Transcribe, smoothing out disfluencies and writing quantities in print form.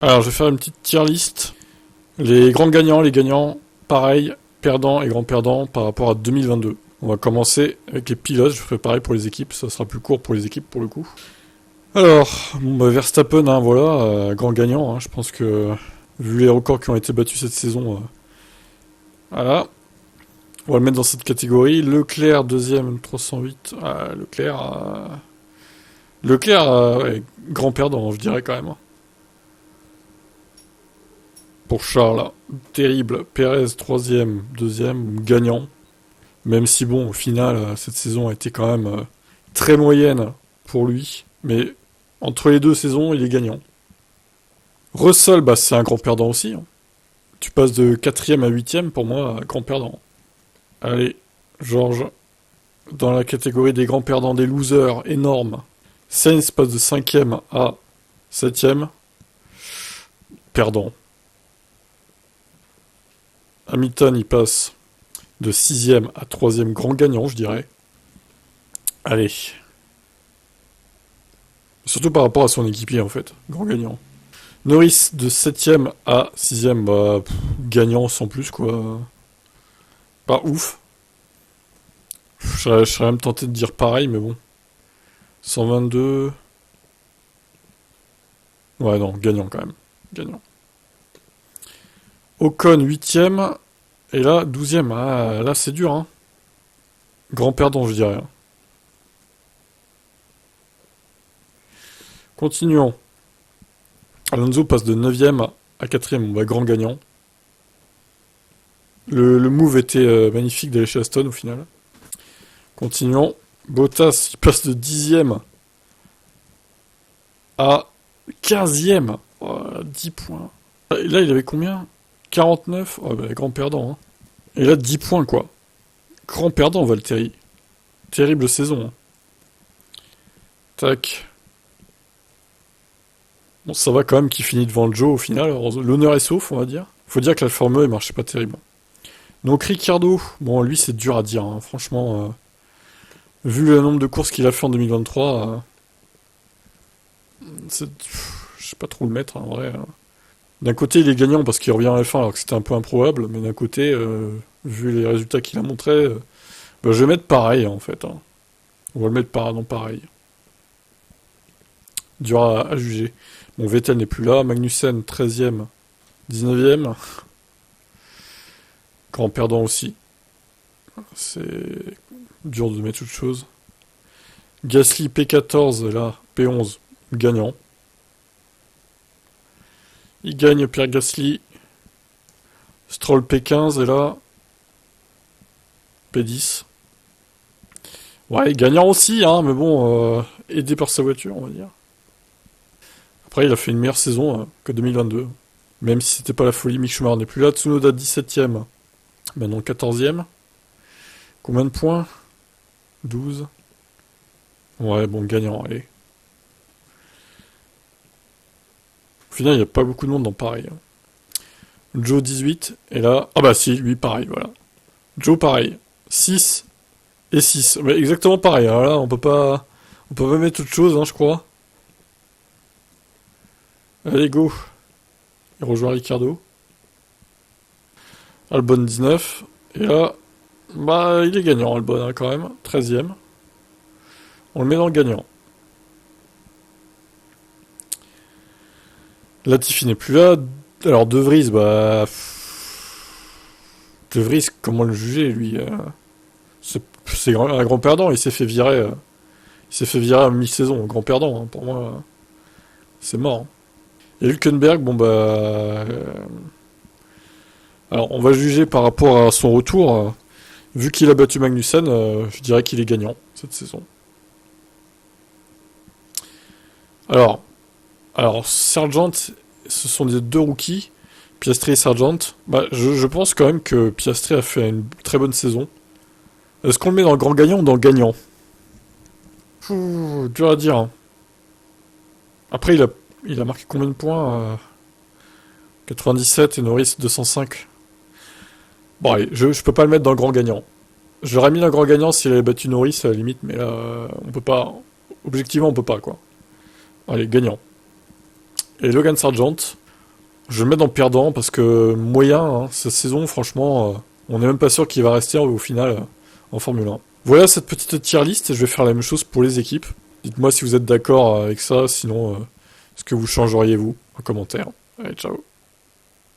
Alors, je vais faire une petite tier list. Les grands gagnants, les gagnants, pareil, perdants et grands perdants par rapport à 2022. On va commencer avec les pilotes, je ferai pareil pour les équipes, ça sera plus court pour les équipes pour le coup. Alors, Verstappen, hein, voilà, grand gagnant, hein, je pense que vu les records qui ont été battus cette saison, voilà. On va le mettre dans cette catégorie. Leclerc, deuxième, 308. Leclerc, ouais, grand perdant, je dirais quand même, hein. Pour Charles, terrible. Perez, troisième, deuxième, gagnant. Même si, bon, au final, cette saison a été quand même très moyenne pour lui. Mais entre les deux saisons, il est gagnant. Russell, bah, c'est un grand perdant aussi, hein. Tu passes de quatrième à huitième, pour moi, grand perdant. Allez, Georges, dans la catégorie des grands perdants, des losers énormes. Sainz passe de cinquième à septième. Perdant. Hamilton, il passe de sixième à troisième grand gagnant, je dirais. Allez. Surtout par rapport à son équipier, en fait. Grand gagnant. Norris, de septième à sixième, bah, gagnant sans plus, quoi. Pas ouf. Je serais même tenté de dire pareil, mais bon. 122... Ouais, non, gagnant quand même. Gagnant. Ocon, huitième. Et là, 12e. Ah, là, c'est dur, hein. Grand perdant, je dirais. Continuons. Alonso passe de 9e à 4e. On va grand gagnant. Le move était magnifique d'aller chez Aston au final. Continuons. Bottas, il passe de 10e à 15e. Oh, 10 points. Et là, il avait combien? 49. Oh, bah, grand perdant, hein. Et là, 10 points, quoi. Grand perdant, Valtteri. Terrible saison, hein. Tac. Bon, ça va quand même qu'il finit devant Joe au final. L'honneur est sauf, on va dire. Faut dire que l'Alfa Romeo, il marchait pas terrible. Donc Ricciardo, bon, lui, c'est dur à dire, hein. Franchement, vu le nombre de courses qu'il a fait en 2023, je sais pas trop le mettre, hein, en vrai. D'un côté, il est gagnant parce qu'il revient à la fin alors que c'était un peu improbable, mais d'un côté, vu les résultats qu'il a montrés, bah, je vais mettre pareil, en fait, hein. On va le mettre non pareil. Dur à juger. Bon, Vettel n'est plus là. Magnussen, 13e, 19e. Grand perdant aussi. C'est dur de mettre toute chose. Gasly, P14, et là, P11, gagnant. Il gagne Pierre Gasly. Stroll, P15, et là, P10. Ouais, gagnant aussi, hein, mais bon, aidé par sa voiture, on va dire. Après, il a fait une meilleure saison que 2022. Même si c'était pas la folie, Mick Schumacher n'est plus là. Tsunoda 17ème. Maintenant 14ème. Combien de points? 12. Ouais, bon, gagnant, allez. Au final, il n'y a pas beaucoup de monde dans pareil, hein. Joe 18. Et là... Ah bah si, lui pareil, voilà. Joe pareil. 6 et 6. Mais exactement pareil. Alors là, on peut pas... On peut pas mettre autre chose, hein, je crois. Allez, go. Il rejoint Ricardo. Albon 19. Et là, bah, il est gagnant, Albon, hein, quand même. 13ème. On le met dans le gagnant. Latifi n'est plus là. Alors, De Vries, bah... De Vries, comment le juger, lui? C'est un grand perdant, il s'est fait virer. Il s'est fait virer à mi-saison, grand perdant, hein, pour moi. C'est mort, hein. Et Hülkenberg, bon bah... alors, on va juger par rapport à son retour. Vu qu'il a battu Magnussen, je dirais qu'il est gagnant cette saison. Alors Sargent, ce sont les deux rookies, Piastri et Sargent. Bah, je pense quand même que Piastri a fait une très bonne saison. Est-ce qu'on le met dans le grand gagnant ou dans le gagnant? Dur à dire, hein. Après, il a marqué combien de points? 97 et Norris 205. Bon, allez, je peux pas le mettre dans le grand gagnant. Je l'aurais mis dans le grand gagnant s'il avait battu Norris à la limite, mais là, on peut pas. Objectivement, on peut pas, quoi. Allez, gagnant. Et Logan Sargent. Je vais le mettre en perdant parce que moyen, hein, cette saison, franchement, on n'est même pas sûr qu'il va rester au final en Formule 1. Voilà cette petite tier list, je vais faire la même chose pour les équipes. Dites-moi si vous êtes d'accord avec ça, sinon ce que vous changeriez vous en commentaire. Allez, ciao.